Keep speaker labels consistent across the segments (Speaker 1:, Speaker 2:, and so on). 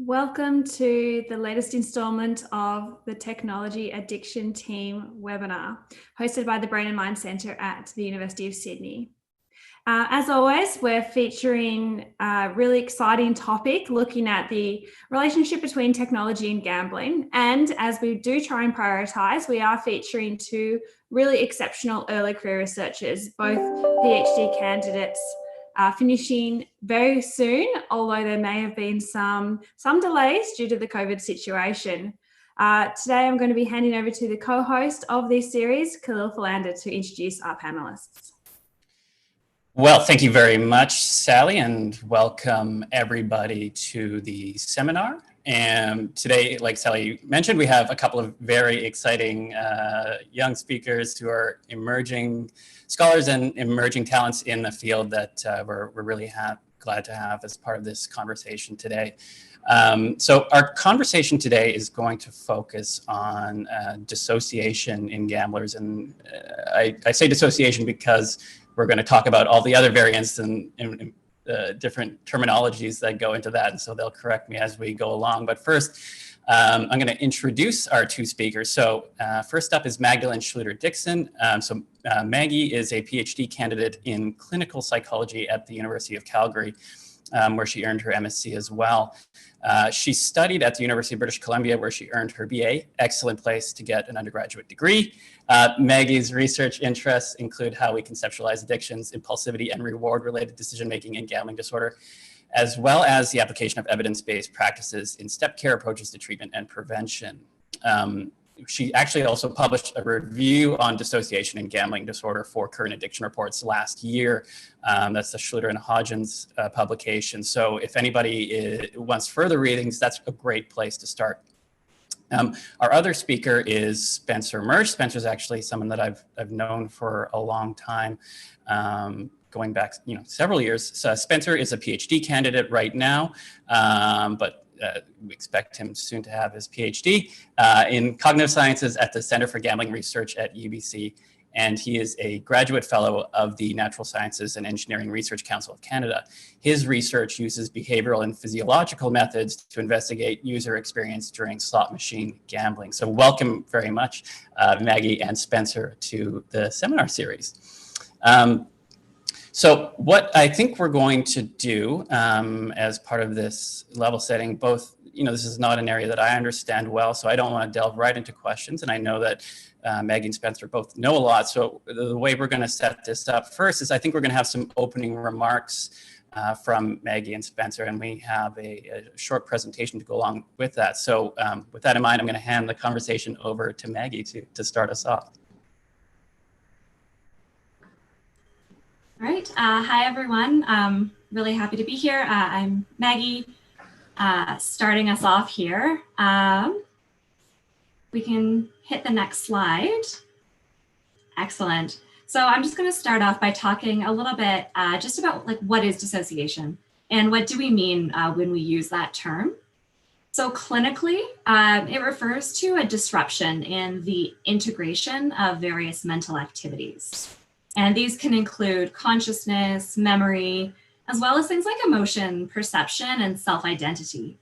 Speaker 1: Welcome to the latest installment of the Technology Addiction Team webinar, hosted by the Brain and Mind Centre at the University of Sydney. As always, we're featuring a really exciting topic looking at the relationship between technology and gambling. And as we do try and prioritise, we are featuring two really exceptional early career researchers, both PhD candidates finishing very soon, although there may have been some delays due to the COVID situation. Today, I'm going to be handing over to the co-host of this series, Khalil Philander, to introduce our panelists.
Speaker 2: Well, thank you very much, Sally, and welcome everybody to the seminar. And today, like Sally mentioned, we have a couple of very exciting young speakers who are emerging scholars and emerging talents in the field that we're really glad to have as part of this conversation today. So our conversation today is going to focus on dissociation in gamblers. And I say dissociation because we're going to talk about all the other variants and different terminologies that go into that. And so they'll correct me as we go along. But first, I'm going to introduce our two speakers. So first up is Magdalen Schluter-Dixon. Maggie is a PhD candidate in clinical psychology at the University of Calgary, where she earned her MSc as well. She studied at the University of British Columbia, where she earned her BA, excellent place to get an undergraduate degree. Maggie's research interests include how we conceptualize addictions, impulsivity, and reward-related decision-making in gambling disorder, as well as the application of evidence-based practices in step care approaches to treatment and prevention. She actually also published a review on dissociation in gambling disorder for Current Addiction Reports last year. That's the Schluter and Hodgins publication. So if anybody wants further readings, that's a great place to start. Our other speaker is Spencer Merce. Spencer's actually someone that I've known for a long time, going back several years. So Spencer is a PhD candidate right now, but we expect him soon to have his PhD in cognitive sciences at the Center for Gambling Research at UBC. And he is a graduate fellow of the Natural Sciences and Engineering Research Council of Canada. His research uses behavioural and physiological methods to investigate user experience during slot machine gambling. So welcome very much, Maggie and Spencer, to the seminar series. So what I think we're going to do as part of this level setting, both, this is not an area that I understand well, so I don't want to delve right into questions. And I know that Maggie and Spencer both know a lot. So the way we're going to set this up first is I think we're going to have some opening remarks from Maggie and Spencer, and we have a short presentation to go along with that. So with that in mind, I'm going to hand the conversation over to Maggie to start us off.
Speaker 3: All right. Hi, everyone. Really happy to be here. I'm Maggie, starting us off here. We can hit the next slide. Excellent. So I'm just going to start off by talking a little bit just about what is dissociation and what do we mean when we use that term. So clinically, it refers to a disruption in the integration of various mental activities. And these can include consciousness, memory, as well as things like emotion, perception, and self-identity.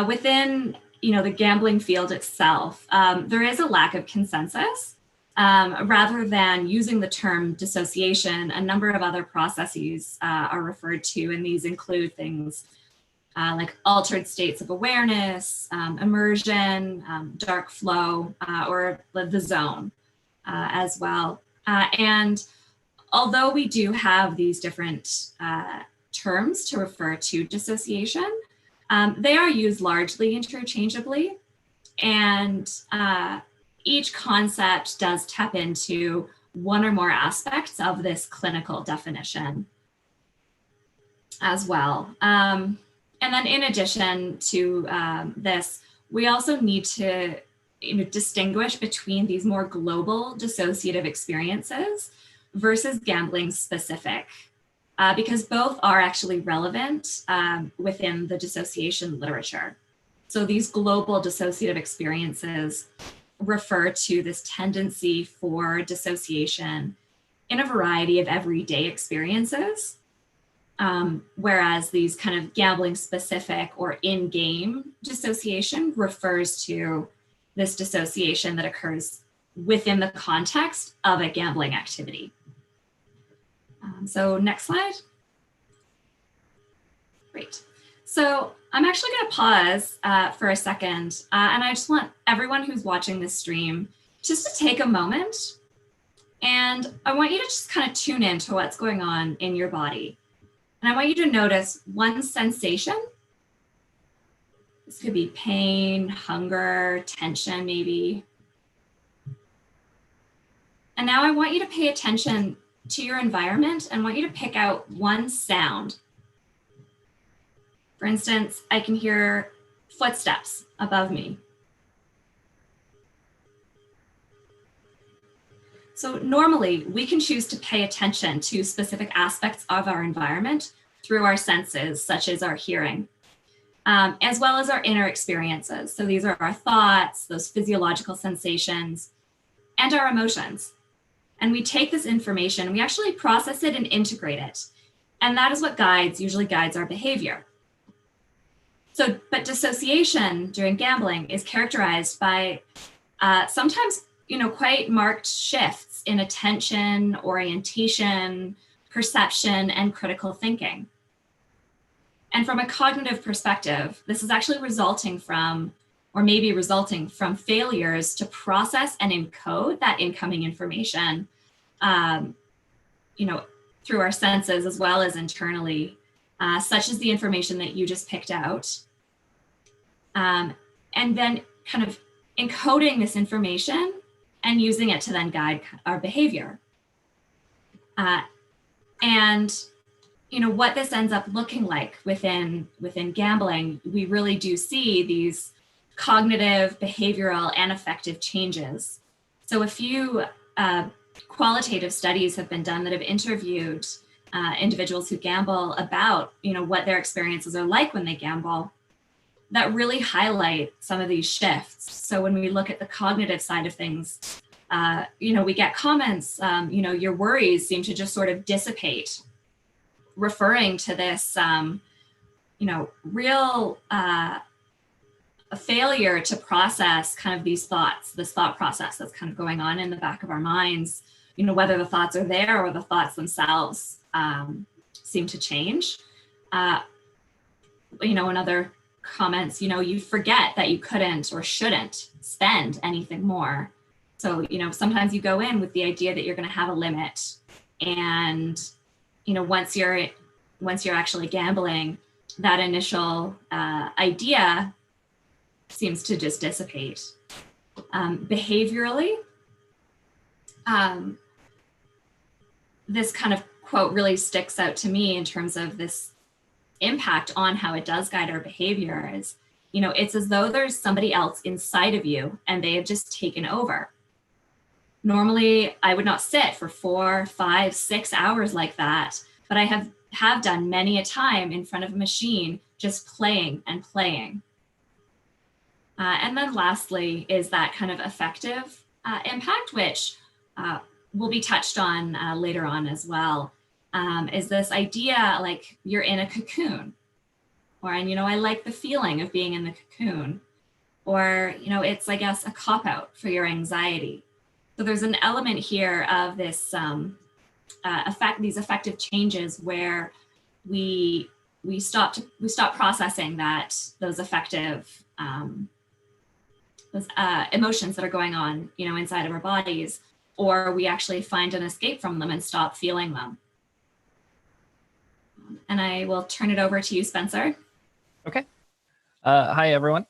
Speaker 3: Within the gambling field itself, there is a lack of consensus. Rather than using the term dissociation, a number of other processes are referred to, and these include things like altered states of awareness, immersion, dark flow, or the zone as well. And although we do have these different terms to refer to dissociation, they are used largely interchangeably. And each concept does tap into one or more aspects of this clinical definition as well. And then in addition to this, we also need to distinguish between these more global dissociative experiences versus gambling specific, because both are actually relevant within the dissociation literature. So these global dissociative experiences refer to this tendency for dissociation in a variety of everyday experiences. Whereas these kind of gambling specific or in-game dissociation refers to this dissociation that occurs within the context of a gambling activity. So next slide. Great. So I'm actually going to pause for a second, and I just want everyone who's watching this stream just to take a moment, and I want you to just kind of tune in to what's going on in your body. And I want you to notice one sensation. This could be pain, hunger, tension, maybe. And now I want you to pay attention to your environment and want you to pick out one sound. For instance, I can hear footsteps above me. So normally we can choose to pay attention to specific aspects of our environment through our senses, such as our hearing, as well as our inner experiences. So these are our thoughts, those physiological sensations, and our emotions. And we take this information, we actually process it and integrate it. And that is what usually guides our behavior. So, but dissociation during gambling is characterized by sometimes, quite marked shifts in attention, orientation, perception, and critical thinking. And from a cognitive perspective, this is actually resulting from failures to process and encode that incoming information, through our senses as well as internally, such as the information that you just picked out. And then kind of encoding this information and using it to then guide our behavior. What this ends up looking like within gambling, we really do see these cognitive, behavioral, and affective changes. So a few qualitative studies have been done that have interviewed individuals who gamble about, what their experiences are like when they gamble, that really highlight some of these shifts. So when we look at the cognitive side of things, we get comments, your worries seem to just sort of dissipate, referring to this, real a failure to process kind of these thoughts, this thought process that's kind of going on in the back of our minds, whether the thoughts are there or the thoughts themselves seem to change. In other comments, you forget that you couldn't or shouldn't spend anything more. So, sometimes you go in with the idea that you're going to have a limit. And, once you're actually gambling, that initial idea seems to just dissipate. Behaviorally, this kind of quote really sticks out to me in terms of this impact on how it does guide our behavior is, it's as though there's somebody else inside of you and they have just taken over. Normally, I would not sit for 4, 5, 6 hours like that, but I have done many a time in front of a machine, just playing and playing. And then lastly is that kind of affective impact, which will be touched on later on as well, is this idea like you're in a cocoon, or, I like the feeling of being in the cocoon, or, it's, I guess, a cop-out for your anxiety. So there's an element here of this these affective changes where we stop processing those affective emotions that are going on, inside of our bodies, or we actually find an escape from them and stop feeling them. And I will turn it over to you, Spencer.
Speaker 4: Okay. Hi, everyone.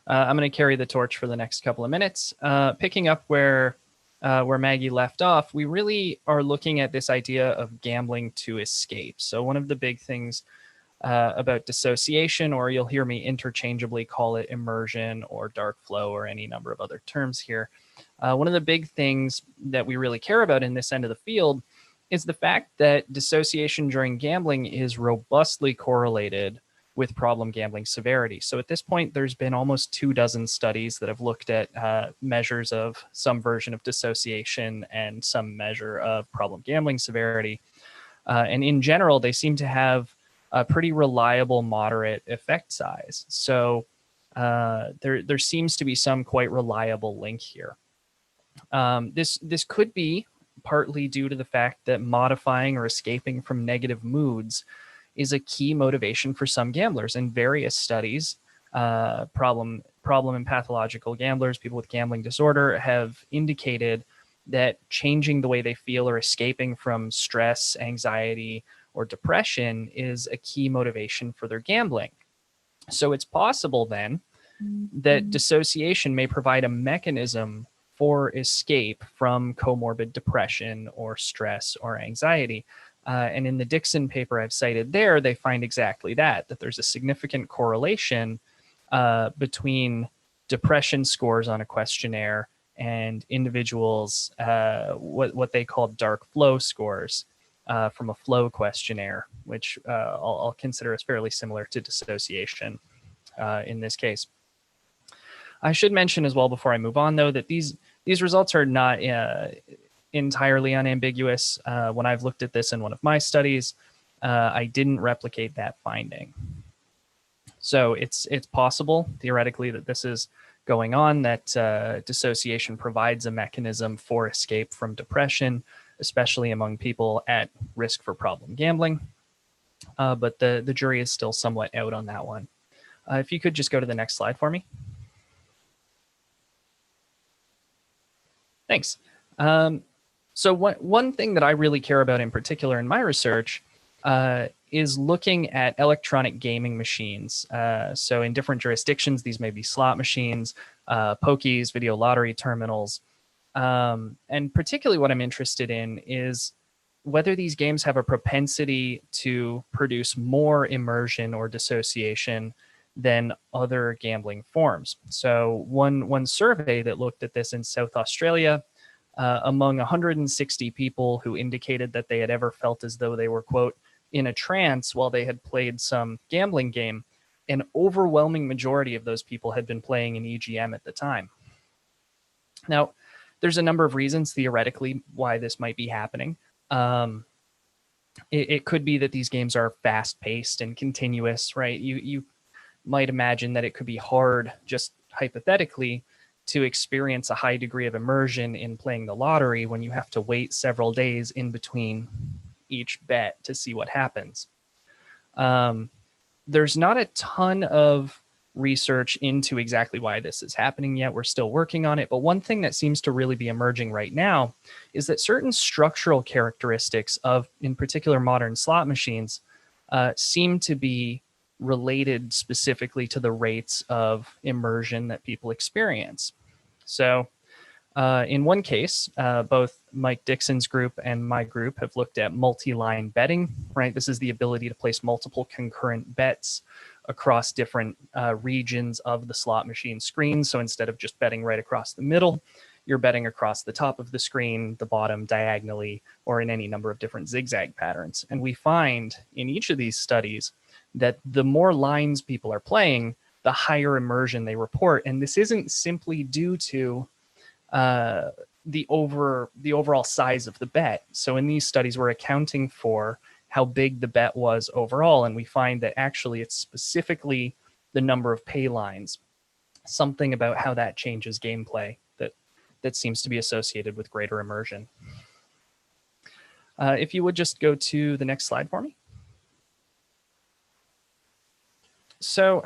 Speaker 4: I'm going to carry the torch for the next couple of minutes. Picking up where Maggie left off, we really are looking at this idea of gambling to escape. So one of the big things about dissociation, or you'll hear me interchangeably call it immersion or dark flow or any number of other terms here. One of the big things that we really care about in this end of the field is the fact that dissociation during gambling is robustly correlated with problem gambling severity. So at this point, there's been almost 24 studies that have looked at measures of some version of dissociation and some measure of problem gambling severity. And in general, they seem to have a pretty reliable, moderate effect size. So there seems to be some quite reliable link here. This could be partly due to the fact that modifying or escaping from negative moods is a key motivation for some gamblers. In various studies, problem and pathological gamblers, people with gambling disorder, have indicated that changing the way they feel or escaping from stress, anxiety, or depression is a key motivation for their gambling. So it's possible then that dissociation may provide a mechanism for escape from comorbid depression or stress or anxiety. And in the Dixon paper I've cited there, they find exactly that there's a significant correlation between depression scores on a questionnaire and individuals, what they call dark flow scores from a flow questionnaire, which I'll consider as fairly similar to dissociation in this case. I should mention as well before I move on, though, that these results are not entirely unambiguous. When I've looked at this in one of my studies, I didn't replicate that finding. So it's possible, theoretically, that this is going on, that dissociation provides a mechanism for escape from depression, especially among people at risk for problem gambling. But the jury is still somewhat out on that one. If you could just go to the next slide for me. Thanks. So one thing that I really care about in particular in my research is looking at electronic gaming machines. So in different jurisdictions, these may be slot machines, pokies, video lottery terminals. And particularly what I'm interested in is whether these games have a propensity to produce more immersion or dissociation than other gambling forms. So one survey that looked at this in South Australia, among 160 people who indicated that they had ever felt as though they were, quote, in a trance while they had played some gambling game, an overwhelming majority of those people had been playing an EGM at the time. Now, there's a number of reasons theoretically why this might be happening. It could be that these games are fast-paced and continuous, right? You might imagine that it could be hard, just hypothetically, to experience a high degree of immersion in playing the lottery when you have to wait several days in between each bet to see what happens. There's not a ton of research into exactly why this is happening yet. We're still working on it. But one thing that seems to really be emerging right now is that certain structural characteristics of, in particular, modern slot machines seem to be related specifically to the rates of immersion that people experience. So in one case, both Mike Dixon's group and my group have looked at multi-line betting, right? This is the ability to place multiple concurrent bets across different regions of the slot machine screen. So instead of just betting right across the middle, you're betting across the top of the screen, the bottom, diagonally, or in any number of different zigzag patterns. And we find in each of these studies that the more lines people are playing, the higher immersion they report. And this isn't simply due to the overall size of the bet. So in these studies, we're accounting for how big the bet was overall, and we find that actually it's specifically the number of pay lines, something about how that changes gameplay that seems to be associated with greater immersion. If you would just go to the next slide for me. So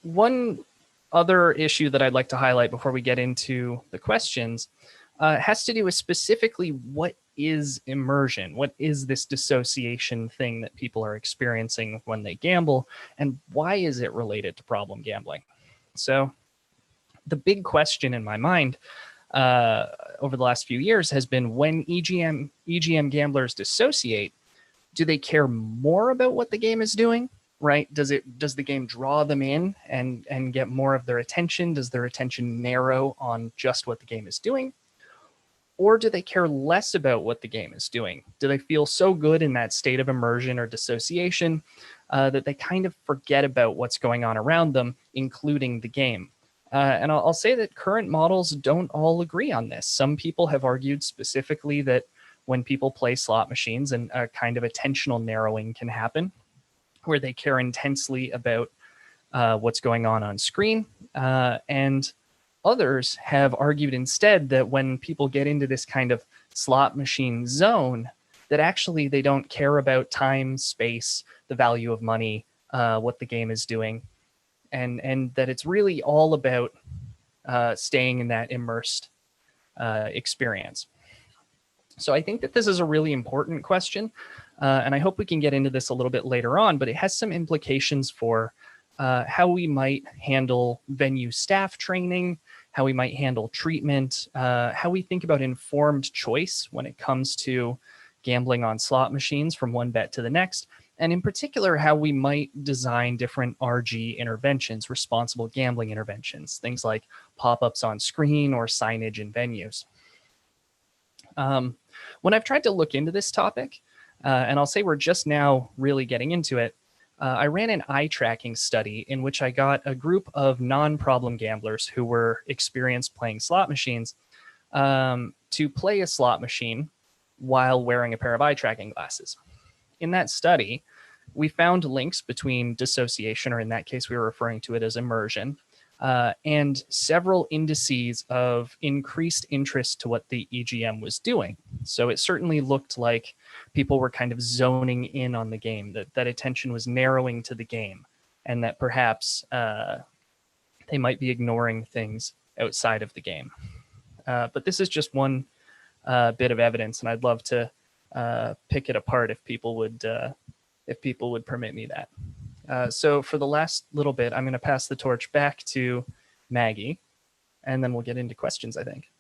Speaker 4: one other issue that I'd like to highlight before we get into the questions has to do with specifically what is immersion? What is this dissociation thing that people are experiencing when they gamble? And why is it related to problem gambling? So the big question in my mind over the last few years has been, when EGM gamblers dissociate, do they care more about what the game is doing? Right? Does the game draw them in and get more of their attention? Does their attention narrow on just what the game is doing? Or do they care less about what the game is doing? Do they feel so good in that state of immersion or dissociation that they kind of forget about what's going on around them, including the game? And I'll say that current models don't all agree on this. Some people have argued specifically that when people play slot machines, and a kind of attentional narrowing can happen where they care intensely about what's going on screen. And others have argued instead that when people get into this kind of slot machine zone, that actually they don't care about time, space, the value of money, what the game is doing, and that it's really all about staying in that immersed experience. So I think that this is a really important question, and I hope we can get into this a little bit later on, but it has some implications for how we might handle venue staff training, how we might handle treatment, how we think about informed choice when it comes to gambling on slot machines from one bet to the next, and in particular, how we might design different RG interventions, responsible gambling interventions, things like pop-ups on screen or signage in venues. When I've tried to look into this topic, and I'll say we're just now really getting into it, I ran an eye tracking study in which I got a group of non-problem gamblers who were experienced playing slot machines to play a slot machine while wearing a pair of eye tracking glasses. In that study, we found links between dissociation, or in that case, we were referring to it as immersion, and several indices of increased interest to what the EGM was doing. So it certainly looked like people were kind of zoning in on the game, that attention was narrowing to the game, and that perhaps they might be ignoring things outside of the game. But this is just one bit of evidence, and I'd love to pick it apart if people would permit me that. So for the last little bit, I'm going to pass the torch back to Maggie, and then we'll get into questions, I think.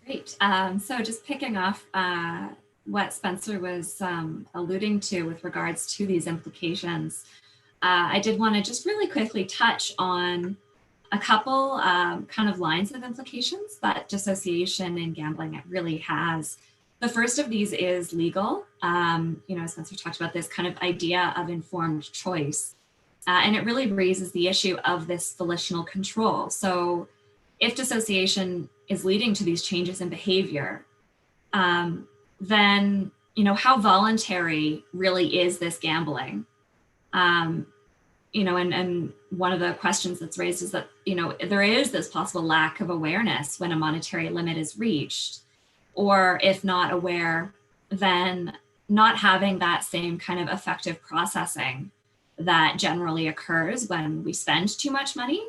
Speaker 3: Great. So just picking off what Spencer was alluding to with regards to these implications, I did want to just really quickly touch on a couple kind of lines of implications that dissociation in gambling really has. The first of these is legal. Spencer talked about this kind of idea of informed choice. And it really raises the issue of this volitional control. So if dissociation is leading to these changes in behavior, then, how voluntary really is this gambling? And one of the questions that's raised is that, there is this possible lack of awareness when a monetary limit is reached. Or if not aware, then not having that same kind of effective processing that generally occurs when we spend too much money,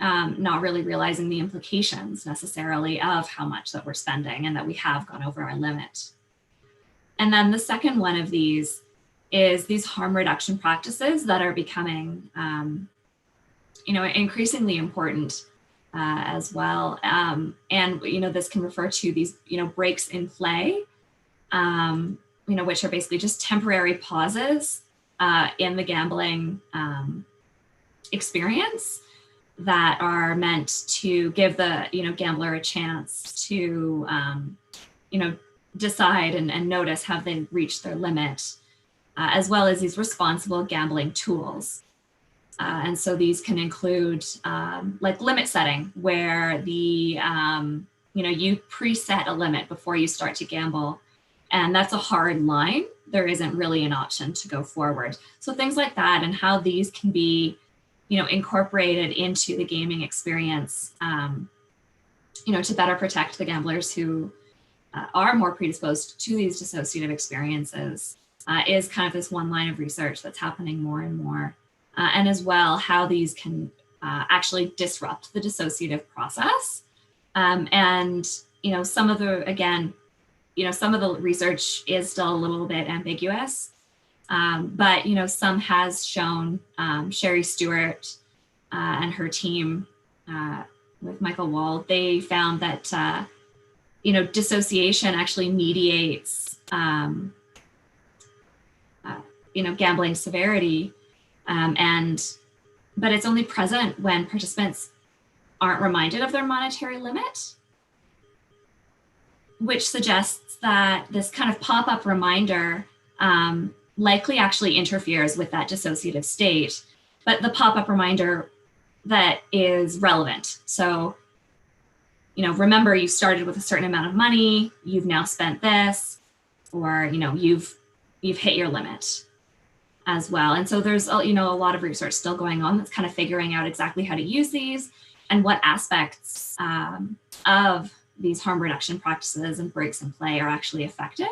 Speaker 3: not really realizing the implications necessarily of how much that we're spending and that we have gone over our limit. And then the second one of these is these harm reduction practices that are becoming, increasingly important as well. And, this can refer to these, breaks in play, which are basically just temporary pauses in the gambling experience that are meant to give the, gambler a chance to, decide and notice have they reached their limit, as well as these responsible gambling tools. And so these can include like limit setting, where the, you preset a limit before you start to gamble. And that's a hard line. There isn't really an option to go forward. So things like that, and how these can be, incorporated into the gaming experience, to better protect the gamblers who are more predisposed to these dissociative experiences, is kind of this one line of research that's happening more and more. And as well, how these can actually disrupt the dissociative process. And, some of the, some of the research is still a little bit ambiguous, but, some has shown Sherry Stewart and her team with Michael Wald, they found that, dissociation actually mediates, gambling severity. But it's only present when participants aren't reminded of their monetary limit, which suggests that this kind of pop-up reminder likely actually interferes with that dissociative state, but the pop-up reminder that is relevant. So, remember you started with a certain amount of money, you've now spent this, or, you've hit your limit as well. And so there's, a lot of research still going on that's kind of figuring out exactly how to use these and what aspects of these harm reduction practices and breaks in play are actually effective.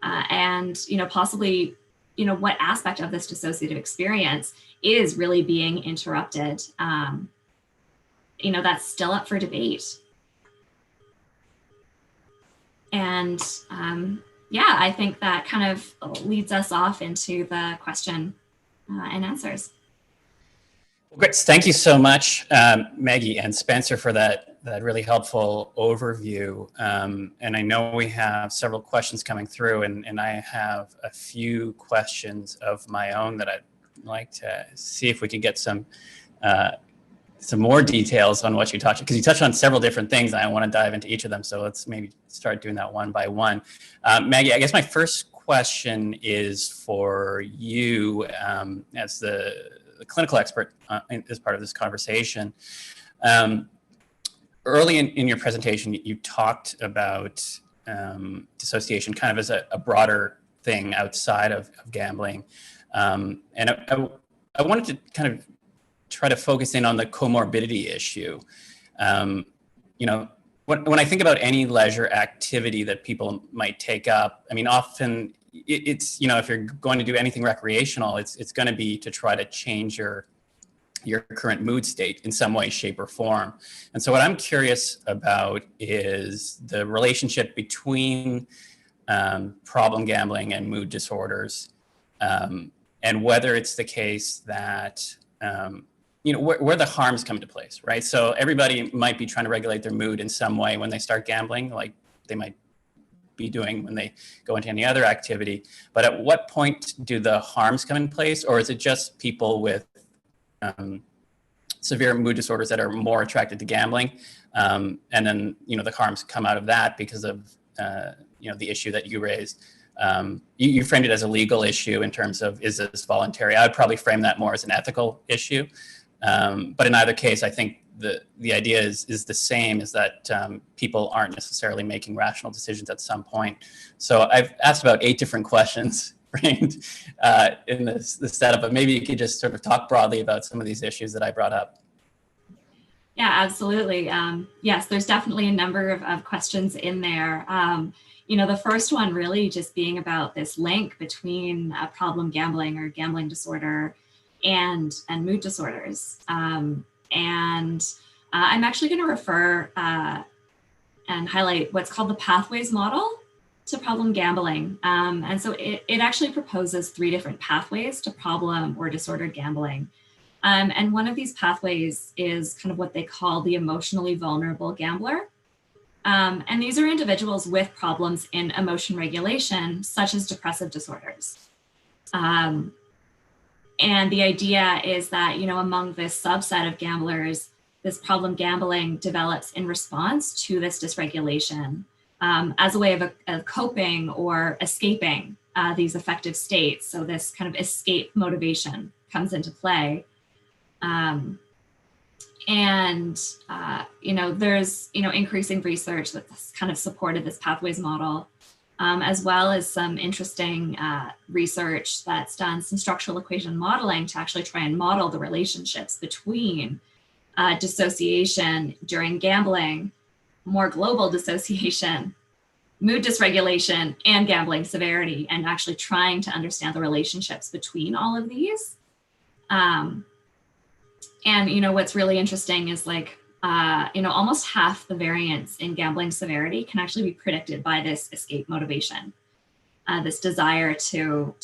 Speaker 3: And, possibly, what aspect of this dissociative experience is really being interrupted. That's still up for debate. And I think that kind of leads us off into the question and answers.
Speaker 2: Well, great. Thank you so much, Maggie and Spencer, for that really helpful overview. And I know we have several questions coming through, and I have a few questions of my own that I'd like to see if we could get some more details on what you touched, because you touched on several different things, and I want to dive into each of them. So let's maybe start doing that one by one. Maggie, I guess my first question is for you as the clinical expert as part of this conversation. Early in your presentation, you talked about dissociation kind of as a broader thing outside of gambling. And I wanted to kind of try to focus in on the comorbidity issue. When I think about any leisure activity that people might take up, I mean, often it's, if you're going to do anything recreational, it's going to be to try to change your current mood state in some way, shape, or form. And so what I'm curious about is the relationship between problem gambling and mood disorders, and whether it's the case that where the harms come into place, right? So everybody might be trying to regulate their mood in some way when they start gambling, like they might be doing when they go into any other activity. But at what point do the harms come in place, or is it just people with severe mood disorders that are more attracted to gambling, and then the harms come out of that because of the issue that you raised? You framed it as a legal issue in terms of, is this voluntary? I would probably frame that more as an ethical issue. But in either case, I think the idea is the same, is that people aren't necessarily making rational decisions at some point. So I've asked about 8 different questions framed in this setup, but maybe you could just sort of talk broadly about some of these issues that I brought up.
Speaker 3: Yeah, absolutely. Yes, there's definitely a number of questions in there. The first one really just being about this link between problem gambling or gambling disorder and mood disorders. And I'm actually going to refer and highlight what's called the pathways model to problem gambling. And so it actually proposes 3 different pathways to problem or disordered gambling. And one of these pathways is kind of what they call the emotionally vulnerable gambler. And these are individuals with problems in emotion regulation, such as depressive disorders. And the idea is that, among this subset of gamblers, this problem gambling develops in response to this dysregulation as a way of coping or escaping these affective states. So this kind of escape motivation comes into play. There's, increasing research that's kind of supported this pathways model, as well as some interesting research that's done some structural equation modeling to actually try and model the relationships between dissociation during gambling, more global dissociation, mood dysregulation, and gambling severity, and actually trying to understand the relationships between all of these. And what's really interesting is almost half the variance in gambling severity can actually be predicted by this escape motivation, this desire to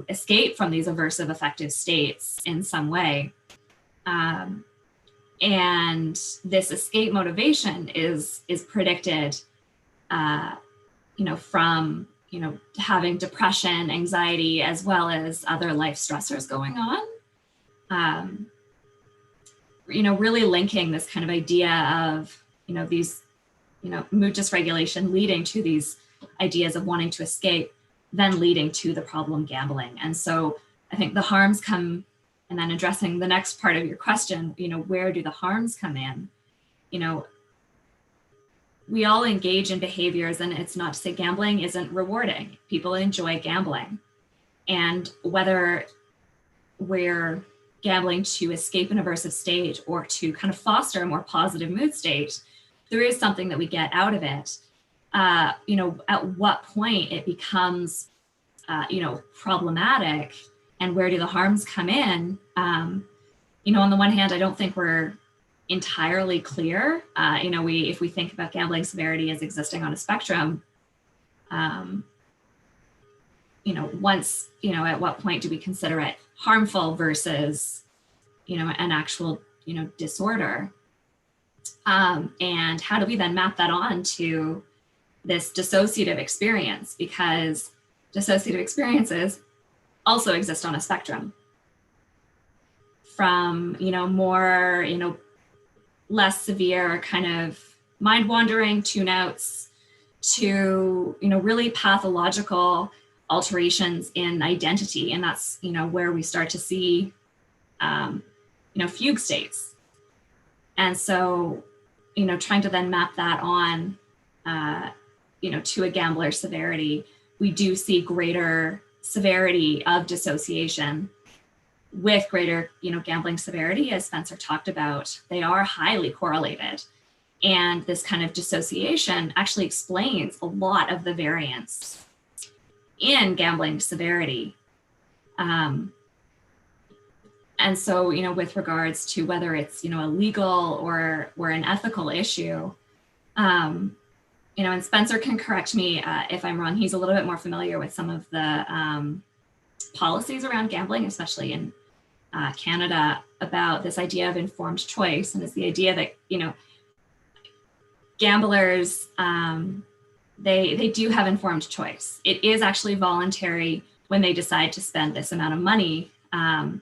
Speaker 3: escape from these aversive affective states in some way. And this escape motivation is predicted, from having depression, anxiety, as well as other life stressors going on. Really linking this kind of idea of, these, mood dysregulation leading to these ideas of wanting to escape, then leading to the problem gambling. And so I think the harms come, and then addressing the next part of your question, where do the harms come in? we all engage in behaviors, and it's not to say gambling isn't rewarding. People enjoy gambling. And whether we're gambling to escape an aversive state or to kind of foster a more positive mood state, there is something that we get out of it. At what point it becomes, problematic, and where do the harms come in? On the one hand, I don't think we're entirely clear. If we think about gambling severity as existing on a spectrum, at what point do we consider it harmful versus, an actual, disorder? And how do we then map that on to this dissociative experience? Because dissociative experiences also exist on a spectrum, from, more, less severe kind of mind wandering, tune outs, to, really pathological alterations in identity. And that's, where we start to see, fugue states. And so, trying to then map that on, to a gambler severity, we do see greater severity of dissociation with greater, gambling severity, as Spencer talked about. They are highly correlated. And this kind of dissociation actually explains a lot of the variance in gambling severity. And so, with regards to whether it's, a legal or an ethical issue, and Spencer can correct me if I'm wrong. He's a little bit more familiar with some of the policies around gambling, especially in Canada, about this idea of informed choice. And it's the idea that, gamblers, they do have informed choice. It is actually voluntary when they decide to spend this amount of money. And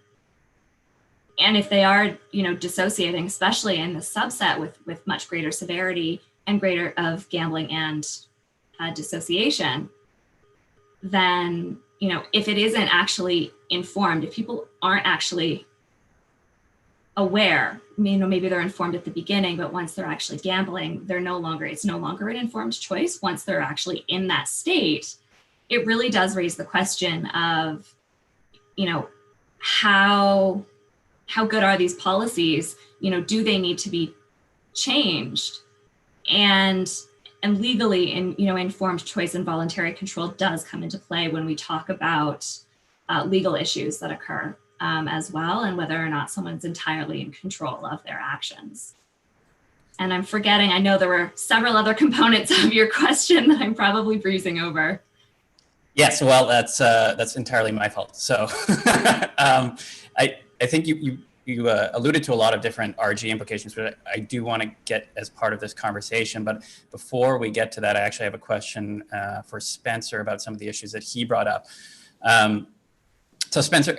Speaker 3: if they are, dissociating, especially in the subset with much greater severity and greater of gambling and dissociation, then, if it isn't actually informed, if people aren't actually aware, maybe they're informed at the beginning, but once they're actually gambling, it's no longer an informed choice. Once they're actually in that state, it really does raise the question of, how good are these policies? Do they need to be changed? And legally, informed choice and voluntary control does come into play when we talk about legal issues that occur as well, and whether or not someone's entirely in control of their actions. And I'm forgetting, I know there were several other components of your question that I'm probably breezing over.
Speaker 2: Yes, well, that's entirely my fault. So I think you alluded to a lot of different RG implications, but I do want to get as part of this conversation. But before we get to that, I actually have a question for Spencer about some of the issues that he brought up. So Spencer,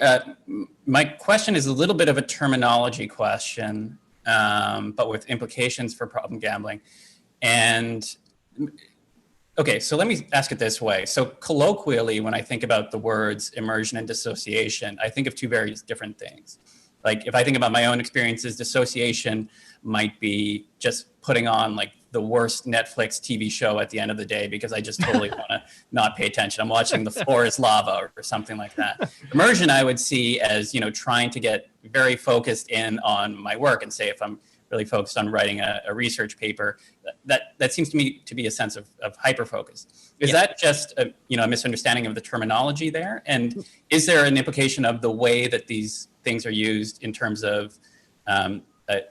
Speaker 2: my question is a little bit of a terminology question, but with implications for problem gambling. And okay, so let me ask it this way. So colloquially, when I think about the words immersion and dissociation, I think of two very different things. Like if I think about my own experiences, dissociation might be just putting on like the worst Netflix TV show at the end of the day because I just totally want to not pay attention. I'm watching The Floor is Lava or something like that. Immersion I would see as, trying to get very focused in on my work, and say if I'm really focused on writing a research paper, that seems to me to be a sense of hyper-focus. Is that just a misunderstanding of the terminology there? And is there an implication of the way that these things are used in terms of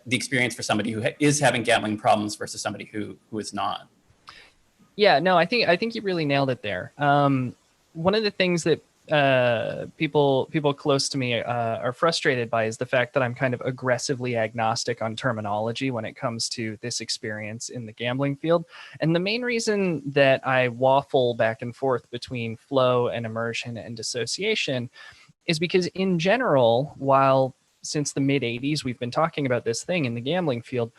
Speaker 2: the experience for somebody who is having gambling problems versus somebody who is not?
Speaker 4: Yeah, no, I think you really nailed it there. One of the things that people close to me are frustrated by is the fact that I'm kind of aggressively agnostic on terminology when it comes to this experience in the gambling field. And the main reason that I waffle back and forth between flow and immersion and dissociation is because in general, while since the mid 80s, we've been talking about this thing in the gambling field,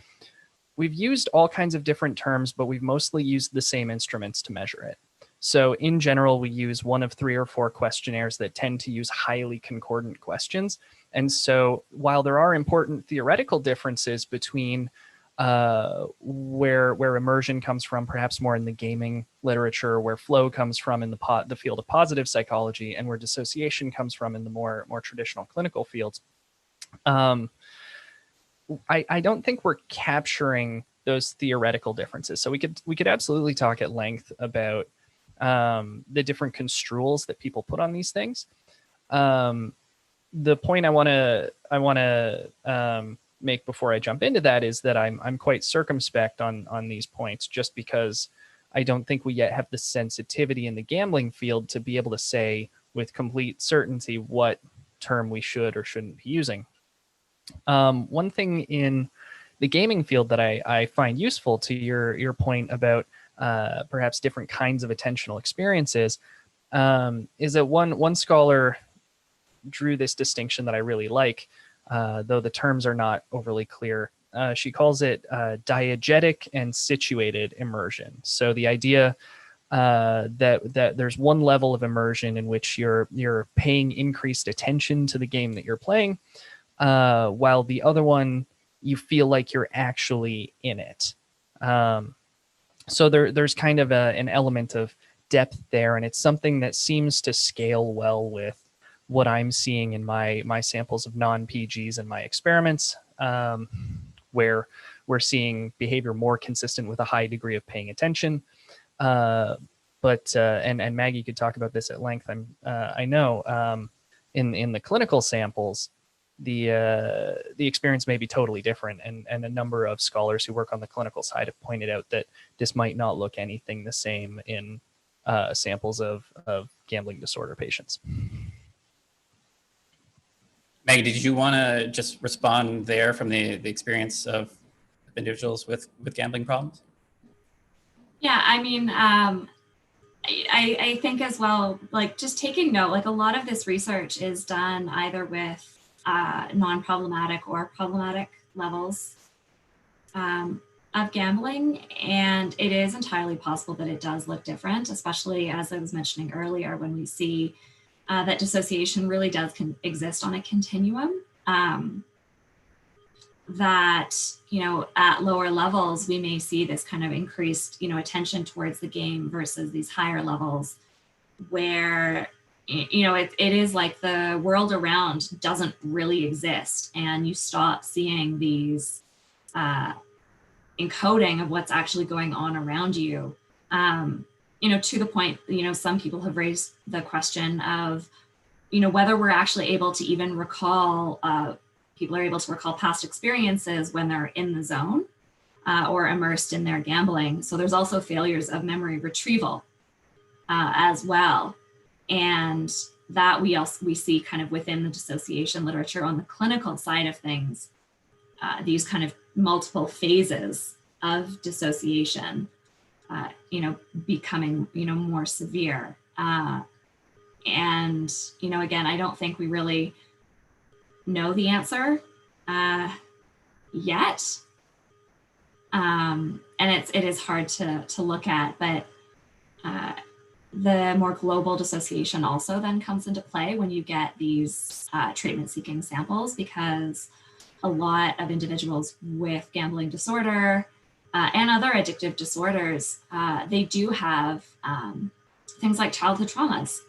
Speaker 4: we've used all kinds of different terms, but we've mostly used the same instruments to measure it. So in general, we use one of 3 or 4 questionnaires that tend to use highly concordant questions. And so while there are important theoretical differences between where immersion comes from, perhaps more in the gaming literature, where flow comes from in the field of positive psychology, and where dissociation comes from in the more traditional clinical fields. I don't think we're capturing those theoretical differences. So we could absolutely talk at length about the different construals that people put on these things. The point I want to make before I jump into that is that I'm quite circumspect on these points, just because I don't think we yet have the sensitivity in the gambling field to be able to say with complete certainty what term we should or shouldn't be using. One thing in the gaming field that I find useful to your point about perhaps different kinds of attentional experiences is that one scholar drew this distinction that I really like, though the terms are not overly clear. She calls it diegetic and situated immersion. So the idea that there's one level of immersion in which you're paying increased attention to the game that you're playing, while the other one, you feel like you're actually in it. So there's kind of an element of depth there, and it's something that seems to scale well with what I'm seeing in my samples of non-PGs and my experiments, where we're seeing behavior more consistent with a high degree of paying attention. But Maggie could talk about this at length. I know in the clinical samples, the experience may be totally different, and a number of scholars who work on the clinical side have pointed out that this might not look anything the same in samples of gambling disorder patients.
Speaker 2: Maggie, did you want to just respond there from the experience of individuals with gambling problems?
Speaker 3: Yeah, I mean, I think as well, like just taking note, like a lot of this research is done either with non-problematic or problematic levels of gambling, and it is entirely possible that it does look different, especially as I was mentioning earlier, when we see that dissociation really does exist on a continuum. That, at lower levels, we may see this kind of increased, attention towards the game versus these higher levels where, it is like the world around doesn't really exist, and you stop seeing these encoding of what's actually going on around you. To the point, some people have raised the question of, whether we're actually able to even recall, people are able to recall past experiences when they're in the zone or immersed in their gambling. So there's also failures of memory retrieval as well. And that we see kind of within the dissociation literature on the clinical side of things, these kind of multiple phases of dissociation, becoming, more severe. And, again, I don't think we really know the answer yet. And it is hard to look at, but the more global dissociation also then comes into play when you get these treatment-seeking samples, because a lot of individuals with gambling disorder and other addictive disorders, they do have things like childhood traumas.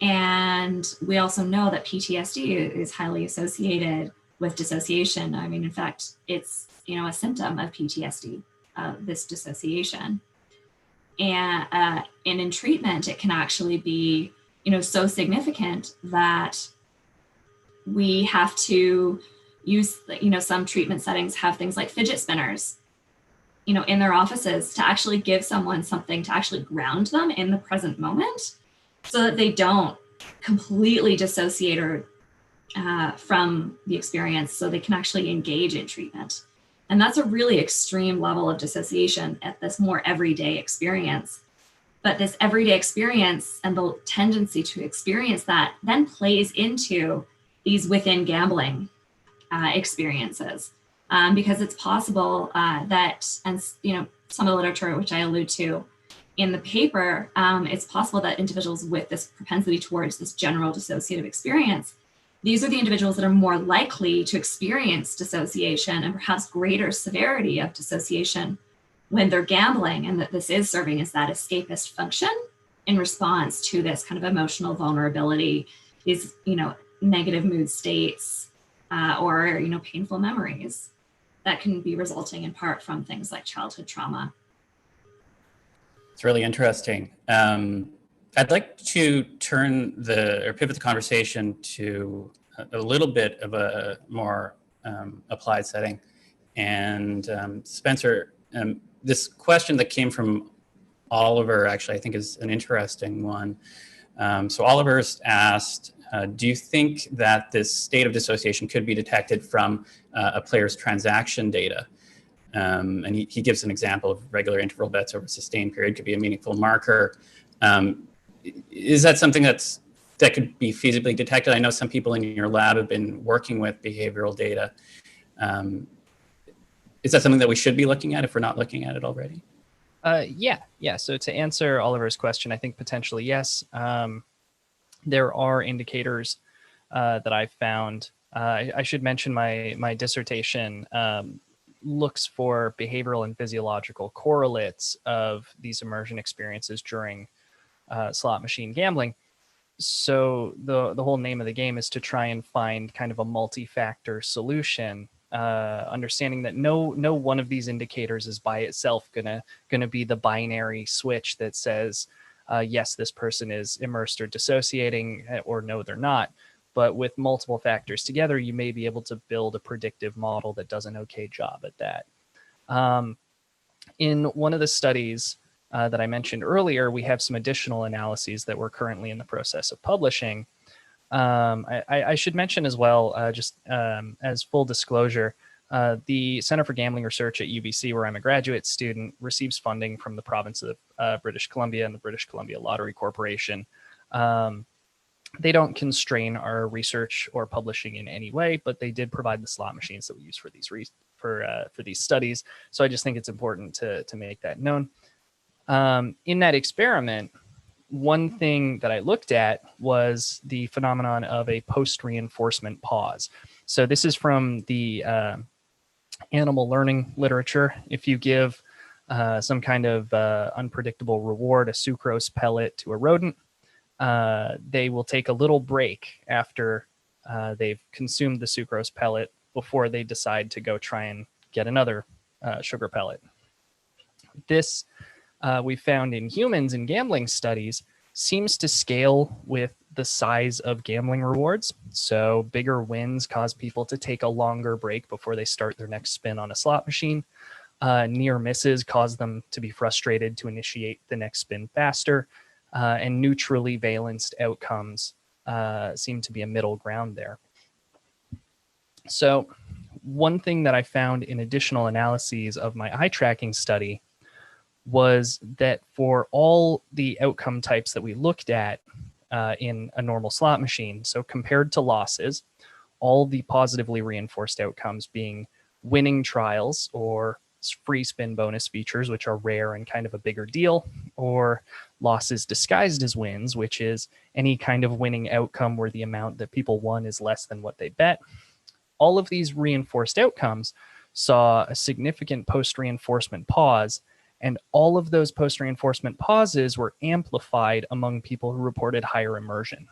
Speaker 3: And we also know that PTSD is highly associated with dissociation. I mean, in fact, it's, a symptom of PTSD, this dissociation. And in treatment, it can actually be, so significant that we have to use, some treatment settings have things like fidget spinners, in their offices to actually give someone something to actually ground them in the present moment, so that they don't completely dissociate or from the experience, so they can actually engage in treatment. And that's a really extreme level of dissociation at this more everyday experience. But this everyday experience and the tendency to experience that then plays into these within gambling experiences. Because it's possible that, and some of the literature which I allude to in the paper, it's possible that individuals with this propensity towards this general dissociative experience these are the individuals that are more likely to experience dissociation and perhaps greater severity of dissociation when they're gambling, and that this is serving as that escapist function in response to this kind of emotional vulnerability, these, negative mood states, or, painful memories that can be resulting in part from things like childhood trauma.
Speaker 2: It's really interesting. I'd like to pivot the conversation to a little bit of a more applied setting. And Spencer, this question that came from Oliver, actually, I think is an interesting one. So Oliver's asked, do you think that this state of dissociation could be detected from a player's transaction data? And he gives an example of regular interval bets over a sustained period could be a meaningful marker. Is that something that could be feasibly detected? I know some people in your lab have been working with behavioral data. Is that something that we should be looking at if we're not looking at it already?
Speaker 4: Yeah. So to answer Oliver's question, I think potentially yes. There are indicators that I've found. I should mention my dissertation looks for behavioral and physiological correlates of these immersion experiences during slot machine gambling. So the whole name of the game is to try and find kind of a multi-factor solution, understanding that no one of these indicators is by itself gonna be the binary switch that says yes, this person is immersed or dissociating, or no, they're not. But with multiple factors together, you may be able to build a predictive model that does an okay job at that. In one of the studies that I mentioned earlier, we have some additional analyses that we're currently in the process of publishing. I should mention as well, just as full disclosure, the Center for Gambling Research at UBC, where I'm a graduate student, receives funding from the province of British Columbia and the British Columbia Lottery Corporation. They don't constrain our research or publishing in any way, but they did provide the slot machines that we use for these studies. So I just think it's important to make that known. In that experiment, one thing that I looked at was the phenomenon of a post-reinforcement pause. So this is from the animal learning literature. If you give some kind of unpredictable reward, a sucrose pellet, to a rodent, they will take a little break after they've consumed the sucrose pellet before they decide to go try and get another sugar pellet. This we found in humans in gambling studies seems to scale with the size of gambling rewards. So bigger wins cause people to take a longer break before they start their next spin on a slot machine. Near misses cause them to be frustrated to initiate the next spin faster. And neutrally valenced outcomes seem to be a middle ground there. So one thing that I found in additional analyses of my eye tracking study was that for all the outcome types that we looked at in a normal slot machine, so compared to losses, all the positively reinforced outcomes being winning trials or free spin bonus features, which are rare and kind of a bigger deal, or losses disguised as wins, which is any kind of winning outcome where the amount that people won is less than what they bet. All of these reinforced outcomes saw a significant post-reinforcement pause, and all of those post-reinforcement pauses were amplified among people who reported higher immersion.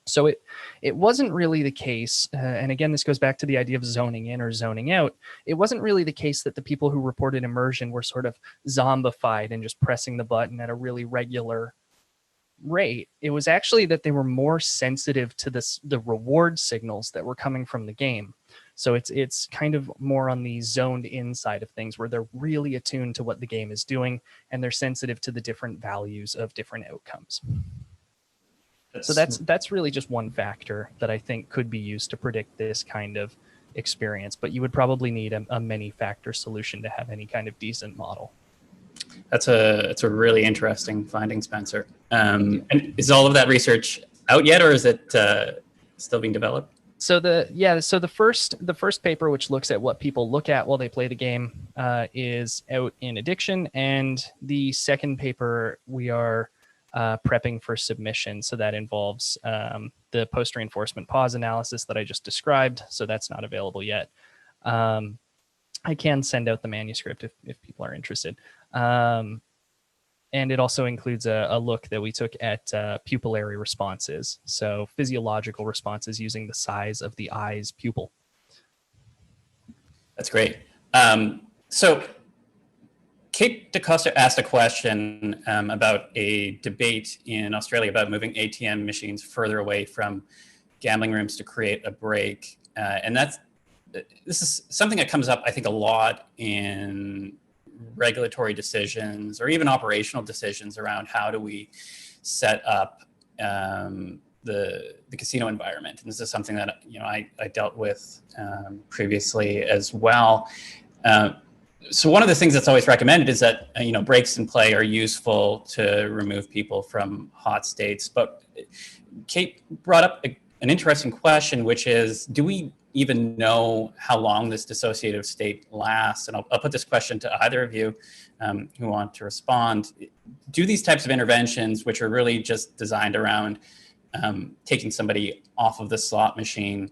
Speaker 4: So it wasn't really the case, and again, this goes back to the idea of zoning in or zoning out. It wasn't really the case that the people who reported immersion were sort of zombified and just pressing the button at a really regular rate. It was actually that they were more sensitive to the reward signals that were coming from the game. So it's kind of more on the zoned in side of things, where they're really attuned to what the game is doing, and they're sensitive to the different values of different outcomes. So that's really just one factor that I think could be used to predict this kind of experience, but you would probably need a many factor solution to have any kind of decent model.
Speaker 2: It's a really interesting finding, Spencer. And is all of that research out yet, or is it still being developed?
Speaker 4: So the first paper, which looks at what people look at while they play the game, is out in Addiction, and the second paper we are prepping for submission. So that involves the post-reinforcement pause analysis that I just described. So that's not available yet. I can send out the manuscript if people are interested. And it also includes a look that we took at pupillary responses. So physiological responses using the size of the eye's pupil.
Speaker 2: That's great. So Kate DeCosta asked a question about a debate in Australia about moving ATM machines further away from gambling rooms to create a break. And this is something that comes up, I think, a lot in regulatory decisions or even operational decisions around how do we set up the casino environment. And this is something that I dealt with previously as well. So one of the things that's always recommended is that breaks in play are useful to remove people from hot states. But Kate brought up an interesting question, which is, do we even know how long this dissociative state lasts? And I'll put this question to either of you who want to respond. Do these types of interventions, which are really just designed around taking somebody off of the slot machine,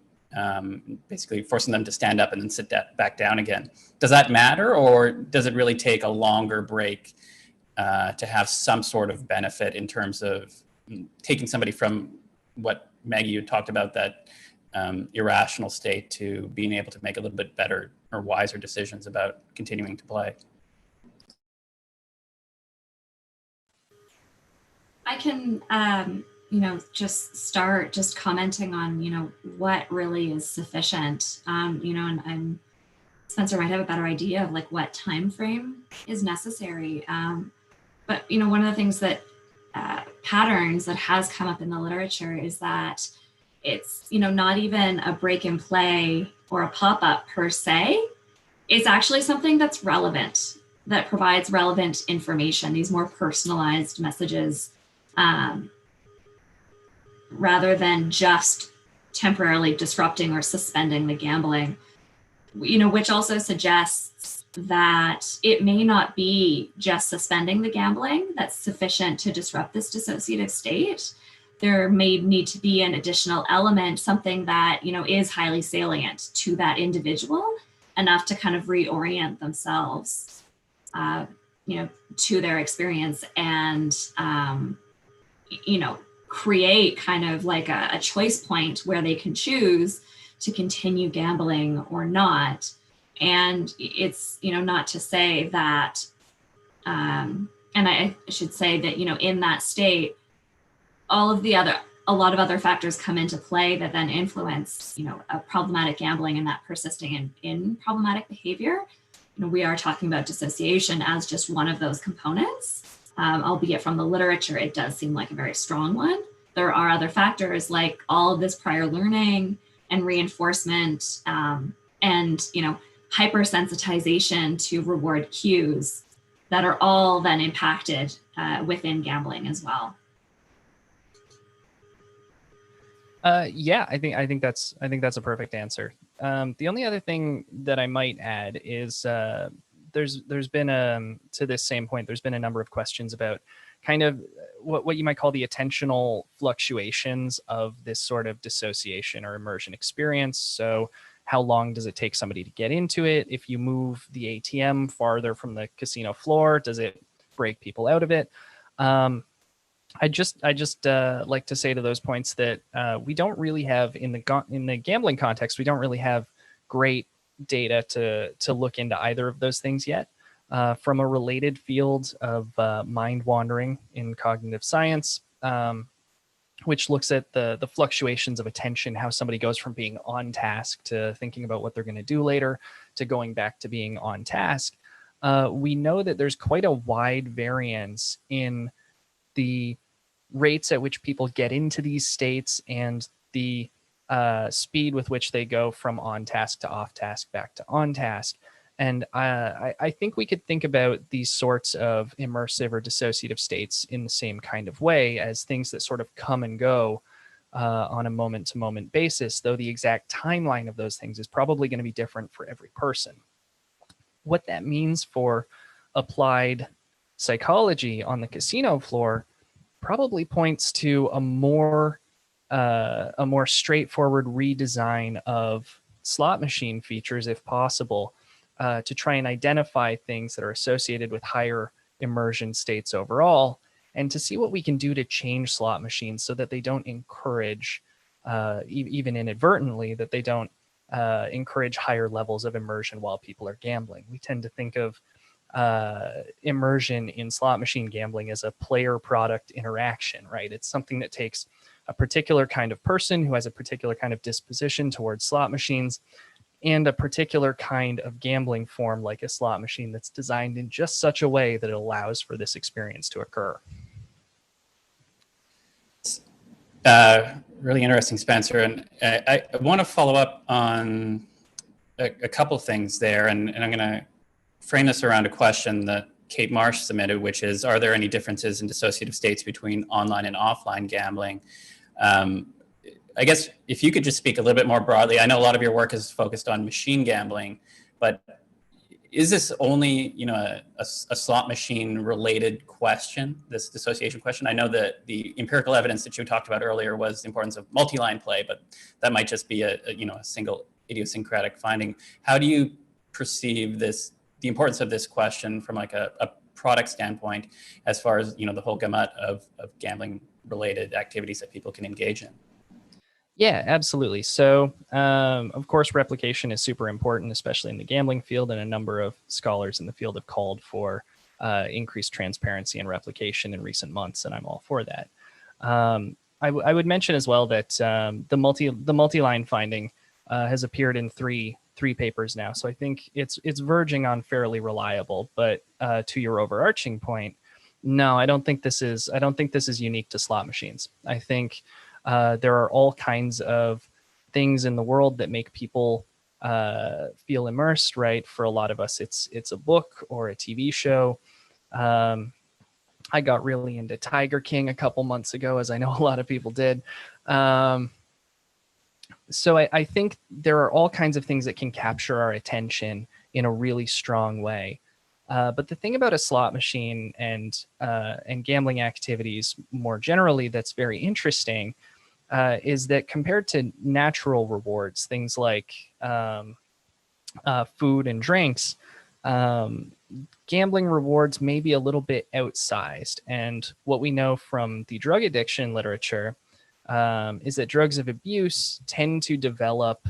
Speaker 2: basically forcing them to stand up and then sit back down again, does that matter, or does it really take a longer break to have some sort of benefit in terms of taking somebody from what Maggie, you talked about, that irrational state, to being able to make a little bit better or wiser decisions about continuing to play?
Speaker 3: I can, just start just commenting on, what really is sufficient, and Spencer might have a better idea of like what time frame is necessary. But, one of the things that patterns that has come up in the literature is that it's, not even a break and play or a pop-up per se. It's actually something that's relevant, that provides relevant information, these more personalized messages, rather than just temporarily disrupting or suspending the gambling, which also suggests that it may not be just suspending the gambling that's sufficient to disrupt this dissociative state. There may need to be an additional element, something that, is highly salient to that individual, enough to kind of reorient themselves, to their experience and, create kind of like a choice point where they can choose to continue gambling or not. And it's, not to say that, and I should say that, in that state, a lot of other factors come into play that then influence, a problematic gambling and that persisting in problematic behavior. We are talking about dissociation as just one of those components, albeit from the literature, it does seem like a very strong one. There are other factors like all of this prior learning and reinforcement, and, hypersensitization to reward cues that are all then impacted within gambling as well.
Speaker 4: Yeah, I think that's a perfect answer. The only other thing that I might add is there's been to this same point, there's been a number of questions about kind of what you might call the attentional fluctuations of this sort of dissociation or immersion experience. So how long does it take somebody to get into it? If you move the ATM farther from the casino floor, does it break people out of it? I just like to say to those points that we don't really have in the gambling context, we don't really have great data to look into either of those things yet. From a related field of mind wandering in cognitive science, which looks at the fluctuations of attention, how somebody goes from being on task to thinking about what they're going to do later to going back to being on task. We know that there's quite a wide variance in the rates at which people get into these states and the speed with which they go from on task to off task back to on task. And I think we could think about these sorts of immersive or dissociative states in the same kind of way as things that sort of come and go on a moment-to-moment basis, though the exact timeline of those things is probably going to be different for every person. What that means for applied psychology on the casino floor probably points to a more straightforward redesign of slot machine features, if possible, to try and identify things that are associated with higher immersion states overall, and to see what we can do to change slot machines so that they don't encourage, even inadvertently, that they don't encourage higher levels of immersion while people are gambling. We tend to think of immersion in slot machine gambling as a player product interaction, right? It's something that takes a particular kind of person who has a particular kind of disposition towards slot machines and a particular kind of gambling form, like a slot machine, that's designed in just such a way that it allows for this experience to occur.
Speaker 2: Really interesting, Spencer. And I want to follow up on a couple things there, and I'm going to frame this around a question that Kate Marsh submitted, which is, are there any differences in dissociative states between online and offline gambling? I guess if you could just speak a little bit more broadly. I know a lot of your work is focused on machine gambling, but is this only, a slot machine related question, this dissociation question? I know that the empirical evidence that you talked about earlier was the importance of multi-line play, but that might just be a single idiosyncratic finding. How do you perceive the importance of this question from like a product standpoint, as far as, the whole gamut of gambling related activities that people can engage in?
Speaker 4: Yeah, absolutely. So, of course, replication is super important, especially in the gambling field, and a number of scholars in the field have called for increased transparency and replication in recent months, and I'm all for that. I would mention as well that the multi-line finding has appeared in three papers now, so I think it's verging on fairly reliable. But to your overarching point, no, I don't think this is unique to slot machines. I think there are all kinds of things in the world that make people feel immersed, right? For a lot of us, it's a book or a TV show. I got really into Tiger King a couple months ago, as I know a lot of people did. So I think there are all kinds of things that can capture our attention in a really strong way. But the thing about a slot machine and gambling activities more generally that's very interesting is that compared to natural rewards, things like food and drinks, gambling rewards may be a little bit outsized. And what we know from the drug addiction literature is that drugs of abuse tend to develop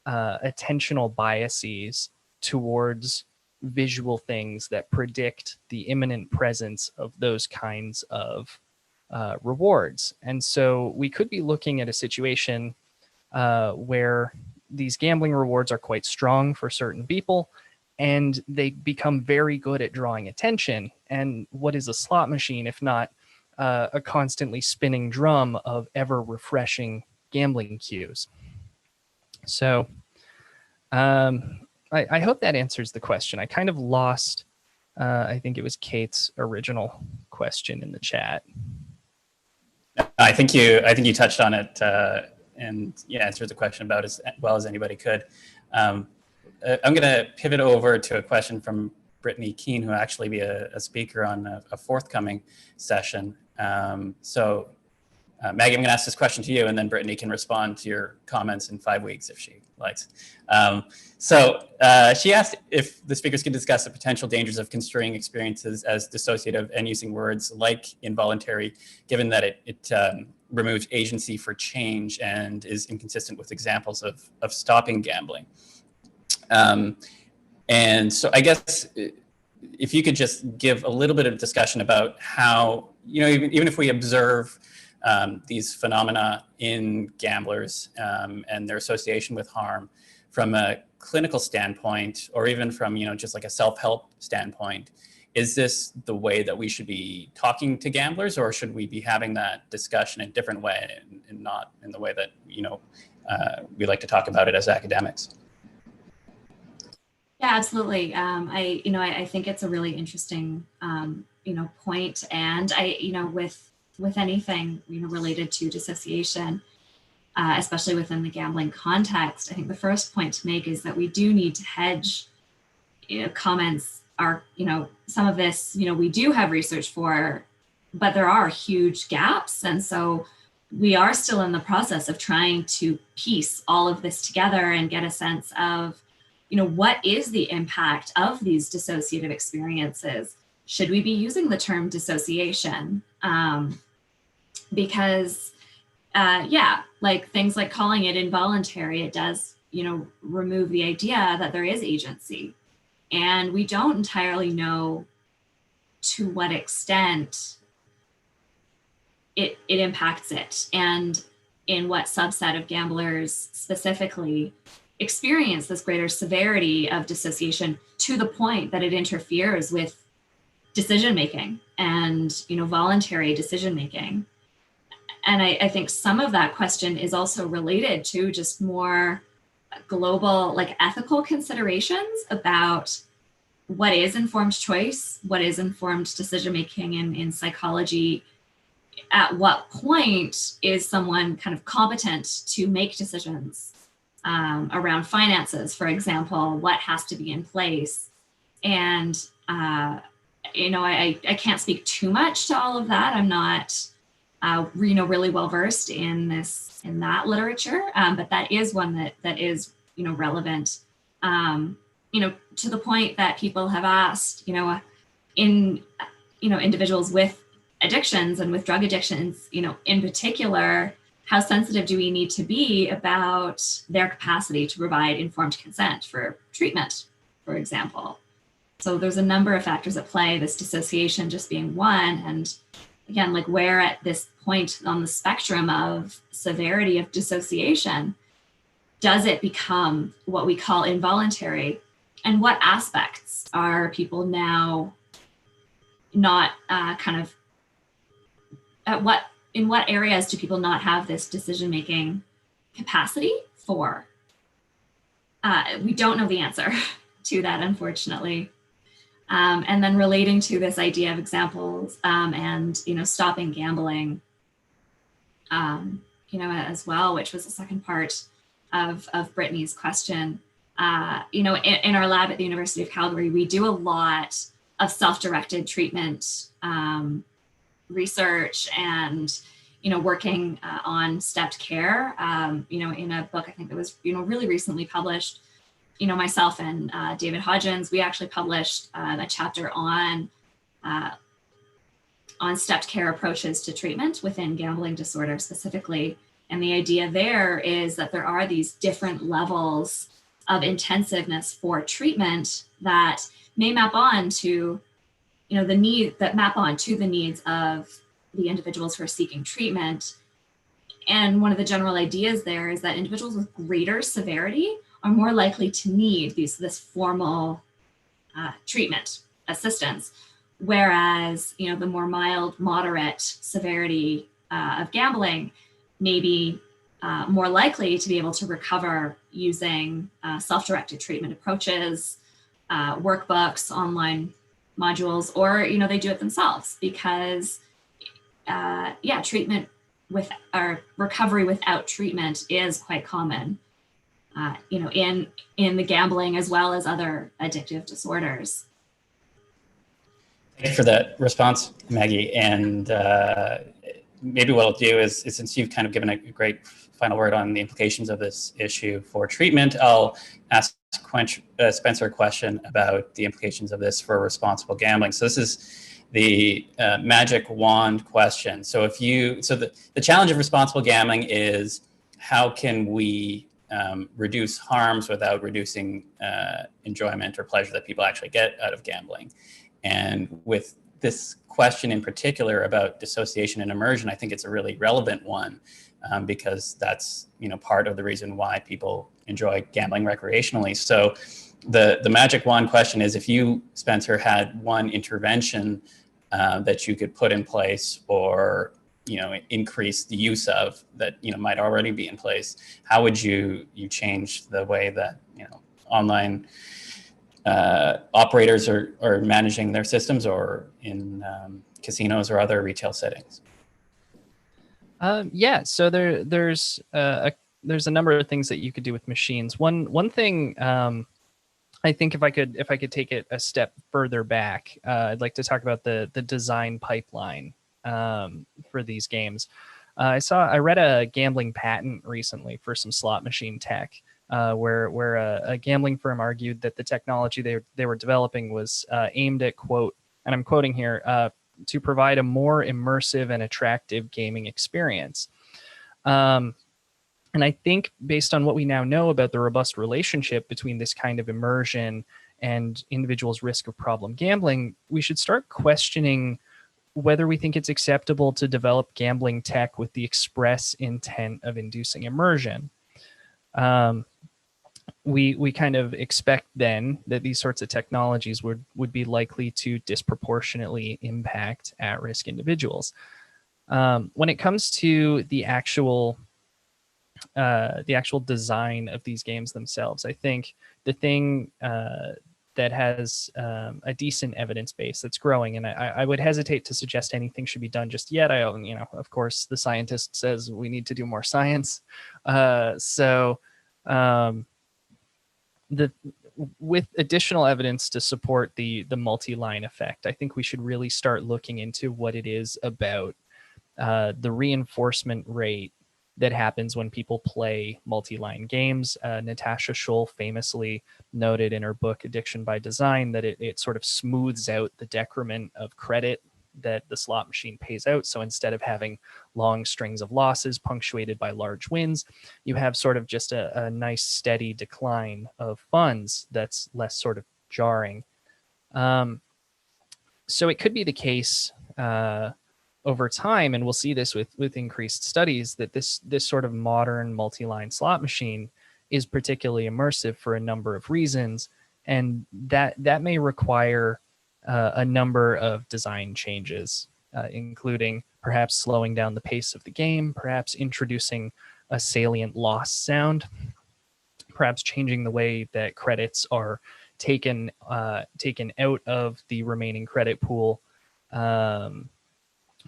Speaker 4: attentional biases towards visual things that predict the imminent presence of those kinds of rewards. And so we could be looking at a situation where these gambling rewards are quite strong for certain people, and they become very good at drawing attention. And what is a slot machine if not a constantly spinning drum of ever refreshing gambling cues? So I hope that answers the question. I kind of lost, I think it was Kate's original question in the chat.
Speaker 2: I think you touched on it and answered the question about as well as anybody could. I'm going to pivot over to a question from Brittany Keene, who will actually be a speaker on a forthcoming session. So Maggie, I'm going to ask this question to you, and then Brittany can respond to your comments in 5 weeks if she likes. So she asked if the speakers could discuss the potential dangers of construing experiences as dissociative and using words like involuntary, given that it removes agency for change and is inconsistent with examples of stopping gambling. And so I guess if you could just give a little bit of discussion about how, even if we observe these phenomena in gamblers and their association with harm from a clinical standpoint, or even from, just like a self-help standpoint, is this the way that we should be talking to gamblers, or should we be having that discussion in a different way and not in the way that, we like to talk about it as academics?
Speaker 3: Yeah, absolutely. I think it's a really interesting, point. And with anything, related to dissociation, especially within the gambling context, I think the first point to make is that we do need to hedge, comments are, some of this, we do have research for but there are huge gaps. And so we are still in the process of trying to piece all of this together and get a sense of, what is the impact of these dissociative experiences? Should we be using the term dissociation? Because, like things like calling it involuntary, it does, remove the idea that there is agency. And we don't entirely know to what extent it impacts it, and in what subset of gamblers specifically experience this greater severity of dissociation to the point that it interferes with decision making and voluntary decision making. And I think some of that question is also related to just more global, like ethical considerations about what is informed choice, what is informed decision making in psychology. At what point is someone kind of competent to make decisions around finances, for example? What has to be in place? And, I can't speak too much to all of that. I'm not, really well versed in that literature, but that is one that is, relevant, to the point that people have asked, individuals with addictions and with drug addictions, in particular, how sensitive do we need to be about their capacity to provide informed consent for treatment, for example? So there's a number of factors at play, this dissociation just being one. And again, like where at this point on the spectrum of severity of dissociation, does it become what we call involuntary? And what aspects are people now not in what areas do people not have this decision-making capacity for? We don't know the answer to that, unfortunately. And then relating to this idea of examples and, stopping gambling, as well, which was the second part of Brittany's question. In our lab at the University of Calgary, we do a lot of self-directed treatment research and, working on stepped care, in a book, I think that was, really recently published, myself and David Hodgins, we actually published a chapter on stepped care approaches to treatment within gambling disorder specifically. And the idea there is that there are these different levels of intensiveness for treatment that may map on to, the needs of the individuals who are seeking treatment. And one of the general ideas there is that individuals with greater severity are more likely to need this formal treatment assistance, whereas the more mild, moderate severity of gambling may be more likely to be able to recover using self-directed treatment approaches, workbooks, online modules, or they do it themselves because treatment with or recovery without treatment is quite common, in the gambling as well as other addictive disorders.
Speaker 2: Thank you for that response, Maggie. And maybe what I'll do is since you've kind of given a great final word on the implications of this issue for treatment, I'll ask Spencer a question about the implications of this for responsible gambling. So this is the magic wand question. So the challenge of responsible gambling is how can we reduce harms without reducing enjoyment or pleasure that people actually get out of gambling? And with this question in particular about dissociation and immersion, I think it's a really relevant one because that's part of the reason why people enjoy gambling recreationally. So the magic wand question is, if you, Spencer, had one intervention that you could put in place or increase the use of that might already be in place, how would you change the way that online operators are managing their systems, or in casinos or other retail settings?
Speaker 4: So there's a number of things that you could do with machines. One thing I think if I could take it a step further back, I'd like to talk about the design pipeline for these games. I read a gambling patent recently for some slot machine tech, where a gambling firm argued that the technology they were developing was aimed at, quote, and I'm quoting here, to provide a more immersive and attractive gaming experience. And I think based on what we now know about the robust relationship between this kind of immersion and individuals' risk of problem gambling, we should start questioning whether we think it's acceptable to develop gambling tech with the express intent of inducing immersion. We kind of expect then that these sorts of technologies would be likely to disproportionately impact at-risk individuals. When it comes to the actual design of these games themselves, I think the thing that has a decent evidence base that's growing, and I would hesitate to suggest anything should be done just yet. Of course, the scientist says we need to do more science. With additional evidence to support the multi-line effect, I think we should really start looking into what it is about the reinforcement rate that happens when people play multi-line games. Natasha Schull famously noted in her book Addiction by Design that it sort of smooths out the decrement of credit that the slot machine pays out. So instead of having long strings of losses punctuated by large wins, you have sort of just a nice steady decline of funds that's less sort of jarring. So it could be the case over time, and we'll see this with increased studies, that this sort of modern multi-line slot machine is particularly immersive for a number of reasons, and that may require a number of design changes, including perhaps slowing down the pace of the game, perhaps introducing a salient loss sound, perhaps changing the way that credits are taken out of the remaining credit pool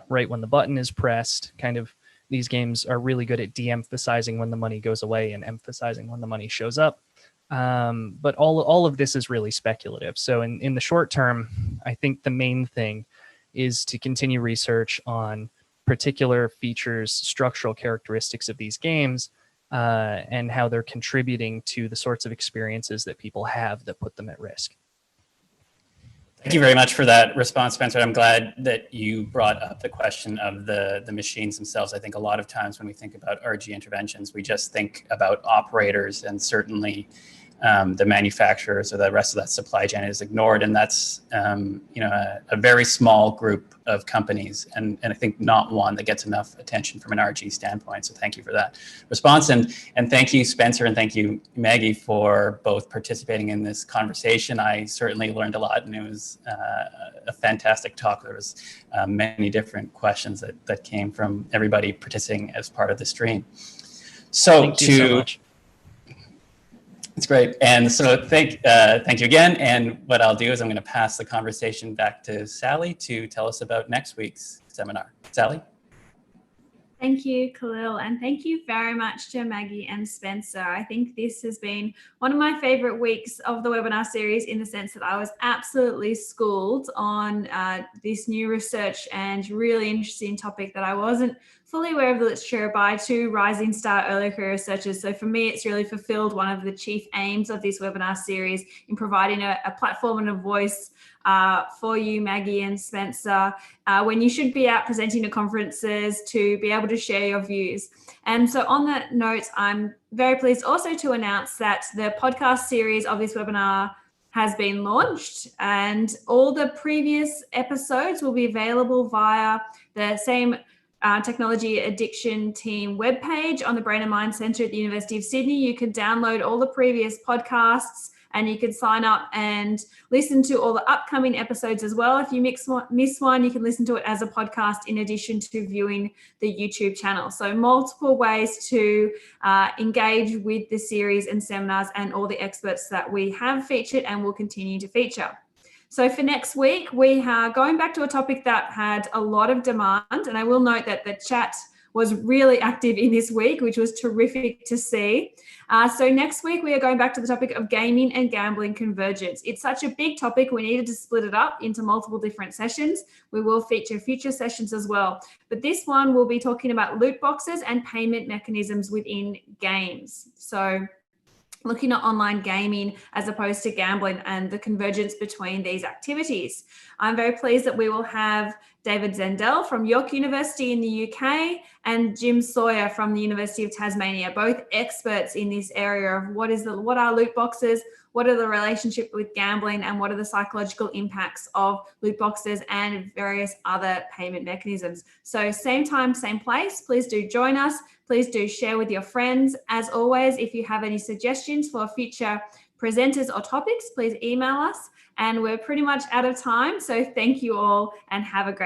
Speaker 4: right when the button is pressed. Kind of, these games are really good at de-emphasizing when the money goes away and emphasizing when the money shows up. But all of this is really speculative. So in the short term, I think the main thing is to continue research on particular features, structural characteristics of these games, and how they're contributing to the sorts of experiences that people have that put them at risk.
Speaker 2: Thank you very much for that response, Spencer. I'm glad that you brought up the question of the machines themselves. I think a lot of times when we think about RG interventions, we just think about operators, and certainly the manufacturers or the rest of that supply chain is ignored. And that's a very small group of companies, and I think not one that gets enough attention from an RG standpoint. So thank you for that response. And thank you, Spencer, and thank you, Maggie, for both participating in this conversation. I certainly learned a lot, and it was a fantastic talk. There was many different questions that came from everybody participating as part of the stream. So
Speaker 4: thank you so much.
Speaker 2: It's great. And so thank you again. And what I'll do is I'm going to pass the conversation back to Sally to tell us about next week's seminar. Sally?
Speaker 1: Thank you, Khalil, and thank you very much to Maggie and Spencer. I think this has been one of my favorite weeks of the webinar series, in the sense that I was absolutely schooled on this new research and really interesting topic that I wasn't fully aware of the literature by two rising star early career researchers. So for me, it's really fulfilled one of the chief aims of this webinar series in providing a platform and a voice for you, Maggie and Spencer, when you should be out presenting at conferences, to be able to share your views. And so on that note, I'm very pleased also to announce that the podcast series of this webinar has been launched, and all the previous episodes will be available via the same Technology Addiction Team webpage on the Brain and Mind Centre at the University of Sydney. You can download all the previous podcasts, and you can sign up and listen to all the upcoming episodes as well. If you miss one, you can listen to it as a podcast in addition to viewing the YouTube channel. So multiple ways to engage with the series and seminars and all the experts that we have featured and will continue to feature. So for next week, we are going back to a topic that had a lot of demand, and I will note that the chat was really active in this week, which was terrific to see. So next week, we are going back to the topic of gaming and gambling convergence. It's such a big topic, we needed to split it up into multiple different sessions. We will feature future sessions as well. But this one will be talking about loot boxes and payment mechanisms within games. So looking at online gaming as opposed to gambling and the convergence between these activities. I'm very pleased that we will have David Zendel from York University in the UK and Jim Sawyer from the University of Tasmania, both experts in this area of what are loot boxes, what are the relationship with gambling, and what are the psychological impacts of loot boxes and various other payment mechanisms. So same time, same place. Please do join us. Please do share with your friends. As always, if you have any suggestions for future presenters or topics, please email us. And we're pretty much out of time. So thank you all and have a great